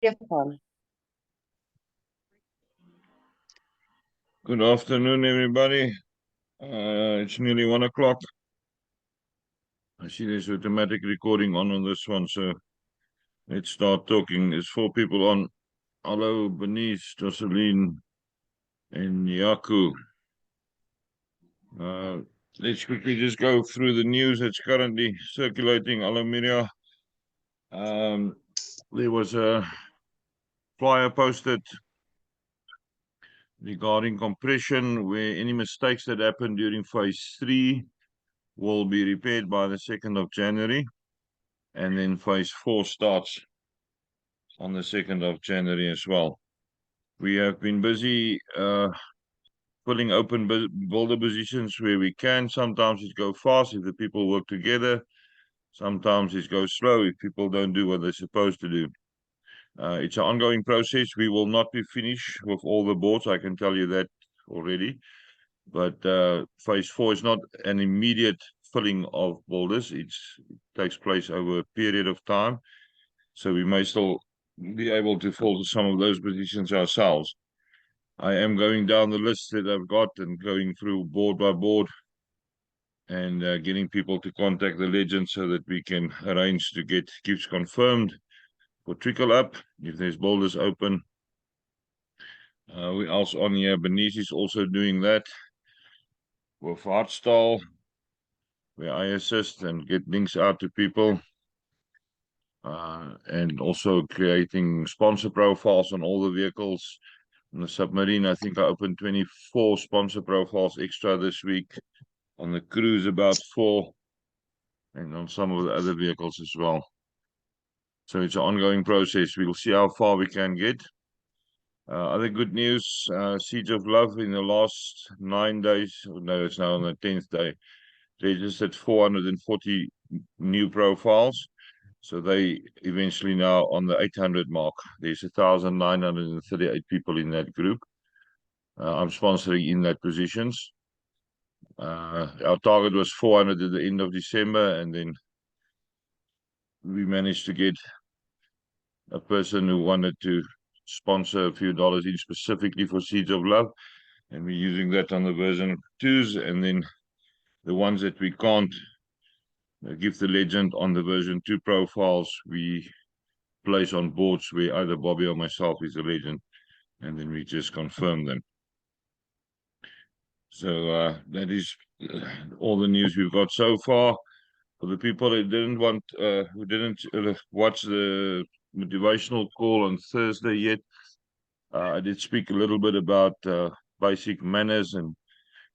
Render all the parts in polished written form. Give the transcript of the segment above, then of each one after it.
Stefan. Good afternoon, everybody. It's nearly 1 o'clock. I see there's automatic recording on this one, so let's start talking. There's 4 people on. Hello, Bernice, Jocelyn, and Yaku. Uh, let's quickly just go through the news that's currently circulating. Hello, Miria. There was a flyer posted regarding compression where any mistakes that happened during phase 3 will be repaired by the 2nd of January. And then phase 4 starts on the 2nd of January as well. We have been busy filling open builder positions where we can. Sometimes it goes fast if the people work together. Sometimes it goes slow if people don't do what they're supposed to do. It's an ongoing process. We will not be finished with all the boards, I can tell you that already. But phase 4 is not an immediate filling of builders. It takes place over a period of time. So we may still be able to fill some of those positions ourselves. I am going down the list that I've got and going through board by board and getting people to contact the legend so that we can arrange to get gifts confirmed for trickle up if there's boulders open. We also on here, Bernice is also doing that with Heartstyle, where I assist and get links out to people. And also creating sponsor profiles on all the vehicles. On the submarine, I think I opened 24 sponsor profiles extra this week. On the cruise, about 4, and on some of the other vehicles as well. So it's an ongoing process. We'll see how far we can get. Other good news, Siege of Love in the last 9 days, no, it's now on the 10th day, registered 440 new profiles. So they eventually now on the 800 mark. There's 1,938 people in that group. I'm sponsoring in that positions. Our target was 400 at the end of December, and then we managed to get a person who wanted to sponsor a few dollars in specifically for Seeds of Love, and we're using that on the version 2s, and then the ones that we can't give the legend on the version 2 profiles, we place on boards where either Bobby or myself is a legend, and then we just confirm them. So that is all the news we've got so far. For the people that who didn't watch the motivational call on Thursday yet, I did speak a little bit about basic manners and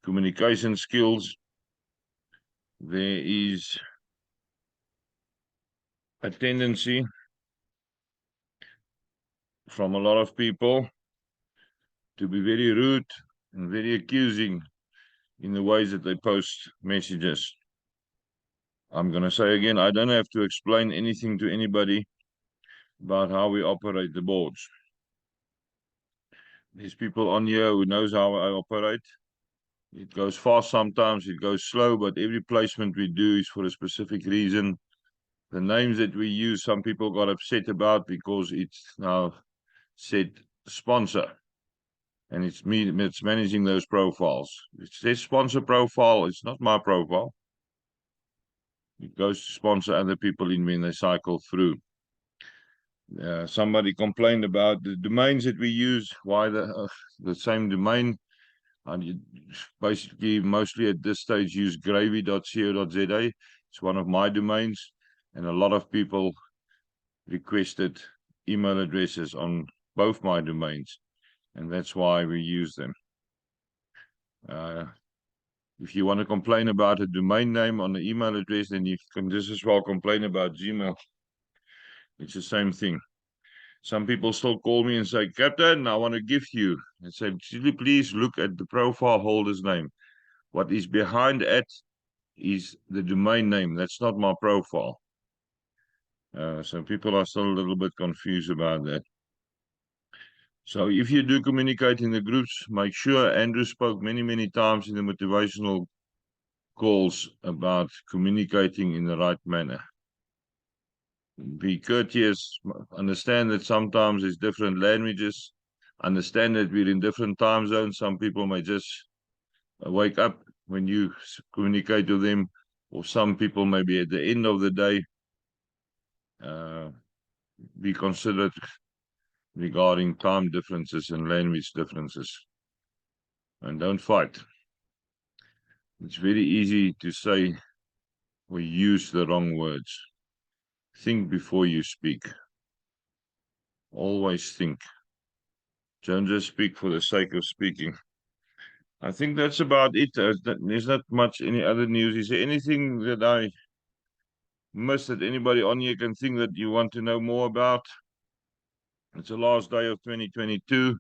communication skills. There is a tendency from a lot of people to be very rude and very accusing in the ways that they post messages. I'm going to say again, I don't have to explain anything to anybody about how we operate the boards. There's people on here who knows how I operate. It goes fast sometimes, it goes slow, but every placement we do is for a specific reason. The names that we use, some people got upset about because it's now said sponsor. And it's me that's managing those profiles. It says sponsor profile, it's not my profile. It goes to sponsor other people in when they cycle through. Somebody complained about the domains that we use, why the same domain. And basically, mostly at this stage, use gravy.co.za. It's one of my domains, and a lot of people requested email addresses on both my domains, and that's why we use them. If you want to complain about a domain name on the email address, then you can just as well complain about Gmail. It's the same thing. Some people still call me and say, Captain, I want to gift you. I say, please look at the profile holder's name. What is behind it is the domain name. That's not my profile. So people are still a little bit confused about that. So if you do communicate in the groups, make sure Andrew spoke many times in the motivational calls about communicating in the right manner. be courteous, understand that sometimes there's different languages, understand that we're in different time zones. Some people may just wake up when you communicate with them, or some people may be at the end of the day. Be considerate regarding time differences and language differences. And don't fight. It's very easy to say or use the wrong words. Think before you speak. Always think. Don't just speak for the sake of speaking. I think that's about it. There's not much any other news. Is there anything that I missed that anybody on here can think that you want to know more about? It's the last day of 2022.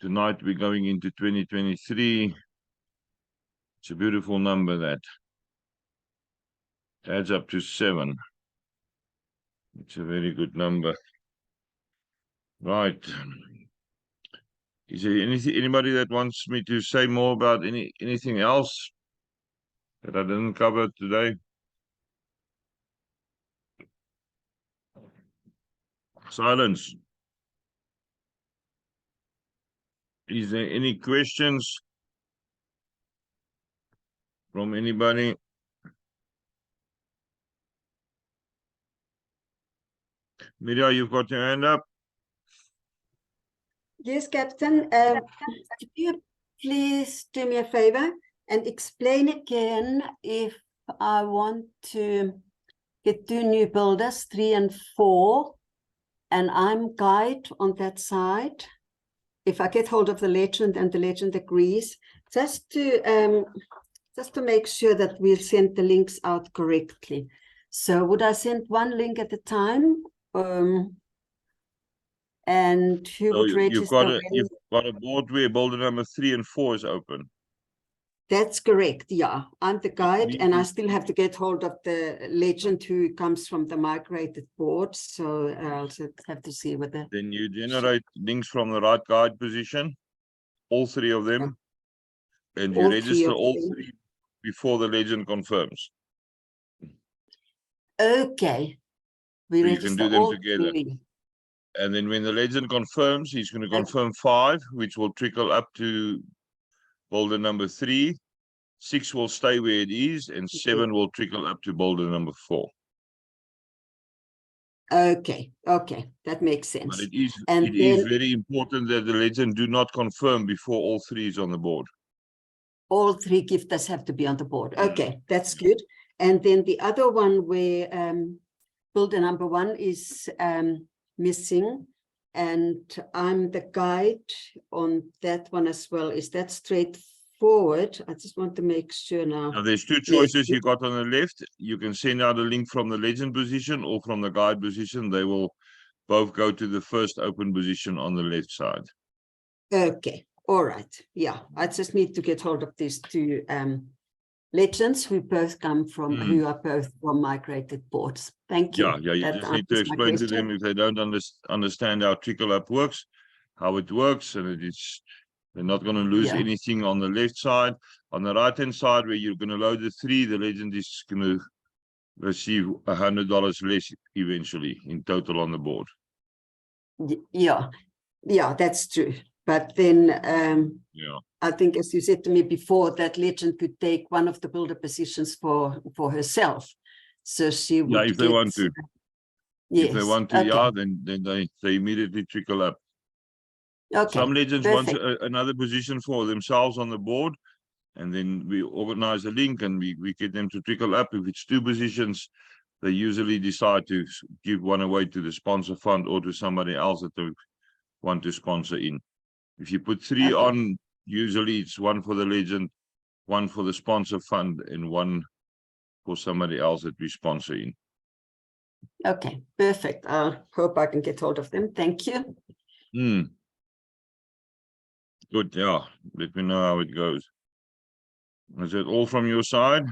Tonight we're going into 2023. It's a beautiful number that adds up to 7. It's a very good number. Right. Is there anybody that wants me to say more about anything else that I didn't cover today? Silence. Is there any questions from anybody? Miriam, you've got your hand up. Yes, Captain. Could you please do me a favor and explain again if I want to get 2 new builders, 3 and 4, and I'm guide on that side. If I get hold of the legend and the legend agrees, just to make sure that we'll send the links out correctly. So would I send 1 link at a time? And who would register? You've got a board where builder number 3 and 4 is open. That's correct. Yeah, I'm the guide, and I still have to get hold of the legend who comes from the migrated board. So I also have to see whether. Then you generate links from the right guide position, all 3 of them, and you register all 3 before the legend confirms. Okay, so you can do them together. 3. And then when the legend confirms, he's going to confirm 5, which will trickle up to boulder number 3. 6 will stay where it is, and 7 will trickle up to boulder number 4. Okay, that makes sense. But it is very important that the legend do not confirm before all 3 is on the board. All 3 gifters have to be on the board. Okay, that's good. And then the other one where builder number 1 is missing, and I'm the guide on that one as well. Is that straightforward? I just want to make sure now. Now there's 2 choices you got on the left. You can send out a link from the legend position or from the guide position. They will both go to the first open position on the left side. Okay, all right. Yeah, I just need to get hold of these 2 legends who both come from, who are both from migrated boards. Thank you. Yeah, you just need to explain to them if they don't understand how trickle up works, how it works, and they're not going to lose anything on the left side. On the right hand side, where you're going to load the 3, the legend is going to receive $100 less eventually in total on the board. Yeah, that's true. But then I think, as you said to me before, that legend could take one of the builder positions for herself. So she would if they want to. Yes. If they want to, then they immediately trickle up. Okay. Some legends want another position for themselves on the board, and then we organize a link and we get them to trickle up. If it's 2 positions, they usually decide to give one away to the sponsor fund or to somebody else that they want to sponsor in. If you put 3 on, usually it's 1 for the legend, 1 for the sponsor fund, and 1 for somebody else that we sponsor in. Okay, perfect. I hope I can get hold of them. Thank you. Good, yeah. Let me know how it goes. Is that all from your side?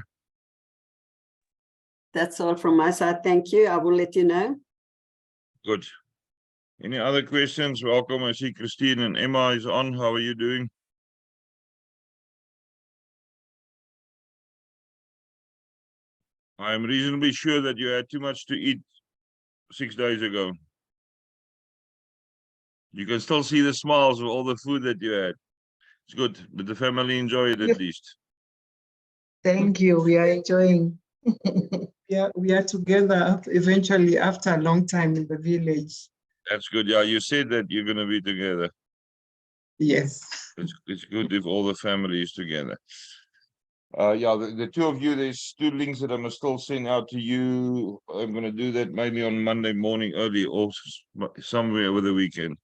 That's all from my side. Thank you. I will let you know. Good. Any other questions? Welcome. I see Christine and Emma is on. How are you doing? I'm reasonably sure that you had too much to eat 6 days ago. You can still see the smiles of all the food that you had. It's good. Did the family enjoy it at least? Thank you. We are enjoying. We are together eventually after a long time in the village. That's good. Yeah, you said that you're going to be together. Yes. It's good if all the family is together. Yeah, the two of you, there's 2 links that I must still send out to you. I'm going to do that maybe on Monday morning early or somewhere over the weekend.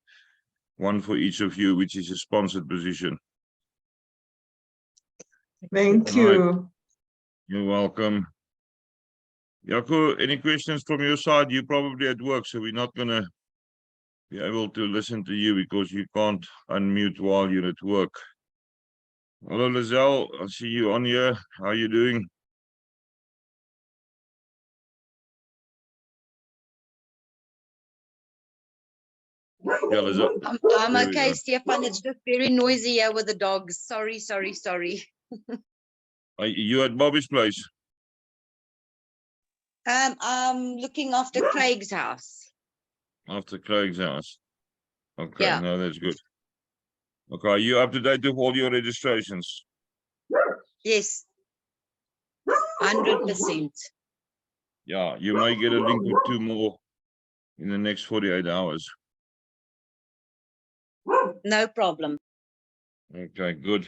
One for each of you, which is a sponsored position. Thank All right. you. You're welcome. Jaco, any questions from your side? You're probably at work, so we're not going to be able to listen to you because you can't unmute while you're at work. Hello, Lizelle. I see you on here. How are you doing? Yeah, Lizelle. I'm There we okay, go. Stefan. It's just very noisy here with the dogs. Sorry. Are you at Bobby's place? I'm looking after Craig's house. After Craig's house. Okay, Yeah. no, that's good. Okay, are you up to date with all your registrations? Yes. 100%. Yeah, you may get a link with 2 more in the next 48 hours. No problem. Okay, good.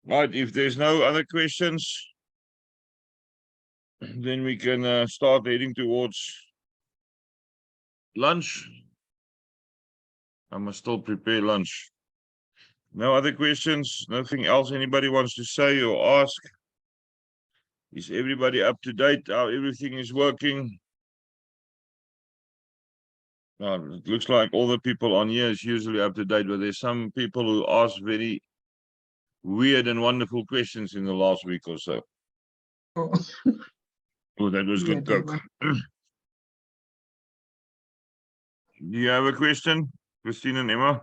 Right, if there's no other questions, then we can start heading towards lunch. I must still prepare lunch. No other questions? Nothing else anybody wants to say or ask? Is everybody up to date? How everything is working? It looks like all the people on here is usually up to date, but there's some people who ask very weird and wonderful questions in the last week or so. Oh, Oh, that was yeah, good, Coke. Do you have a question, Christine and Emma?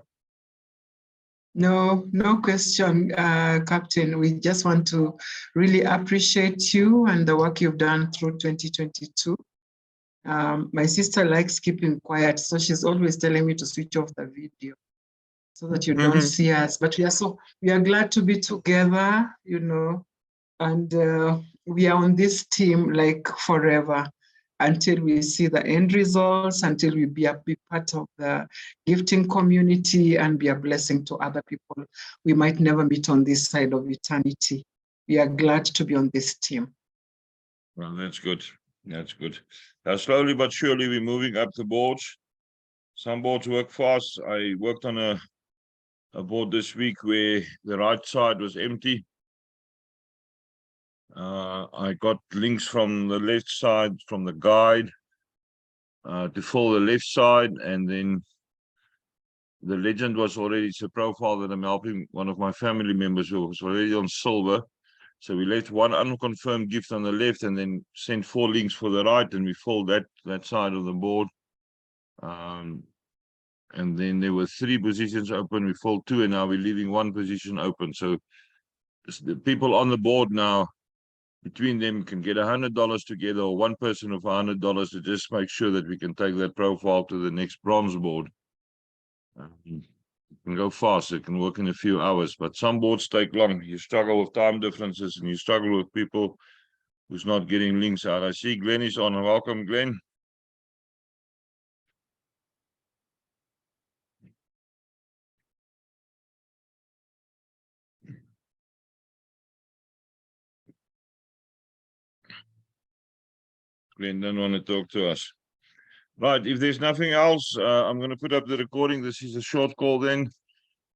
no question, Captain. We just want to really appreciate you and the work you've done through 2022. My sister likes keeping quiet, so she's always telling me to switch off the video so that you don't see us. But we are glad to be together, and we are on this team like forever until we see the end results, until we be a big part of the gifting community and be a blessing to other people we might never meet on this side of eternity. We are glad to be on this team. Well, that's good. That's good. Now, slowly but surely, we're moving up the boards. Some boards work fast. I worked on a board this week where the right side was empty. I got links from the left side from the guide to fill the left side, and then the legend was already, it's a profile that I'm helping one of my family members who was already on silver. So we left one unconfirmed gift on the left and then sent 4 links for the right, and we filled that side of the board. And then there were 3 positions open. We filled 2, and now we're leaving 1 position open. So the people on the board now, between them, can get $100 together, or one person of $100 to just make sure that we can take that profile to the next bronze board. It can go fast. It can work in a few hours, but some boards take long. You struggle with time differences, and you struggle with people who's not getting links out. I see Glenn is on. Welcome, Glenn. Glenn don't want to talk to us. Right, if there's nothing else, I'm going to put up the recording. This is a short call then.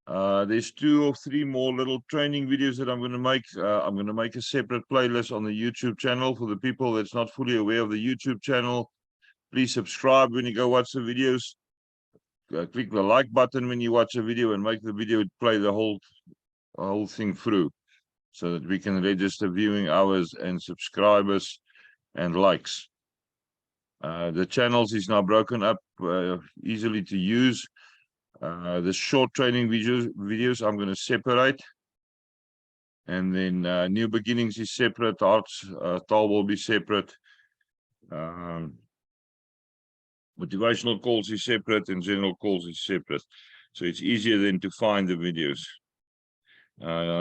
There's 2 or 3 more little training videos that I'm going to make. I'm going to make a separate playlist on the YouTube channel for the people that's not fully aware of the YouTube channel. Please subscribe when you go watch the videos. Click the like button when you watch a video and make the video play the whole thing through, so that we can register viewing hours and subscribers and likes. The channels is now broken up, easily to use. The short training videos I'm going to separate, and then New Beginnings is separate. Arts Tal will be separate. Motivational calls is separate and general calls is separate. So it's easier then to find the videos.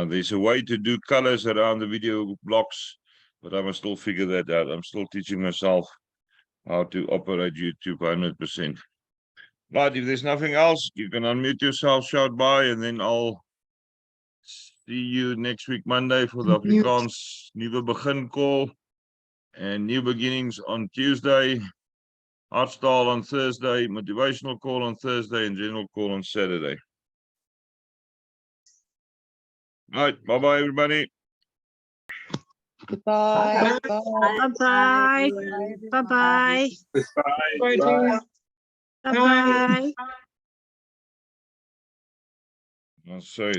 There's a way to do colors around the video blocks, but I must still figure that out. I'm still teaching myself how to operate YouTube 100%. Right, if there's nothing else, you can unmute yourself, shout bye, and then I'll see you next week, Monday, for the Unmute. Afrikaans Nuwe Begin call and New Beginnings on Tuesday, Hartstyle on Thursday, Motivational call on Thursday, and General call on Saturday. All right, bye-bye, everybody. Goodbye. Bye-bye. Bye-bye. Bye. Bye-bye. I'll say.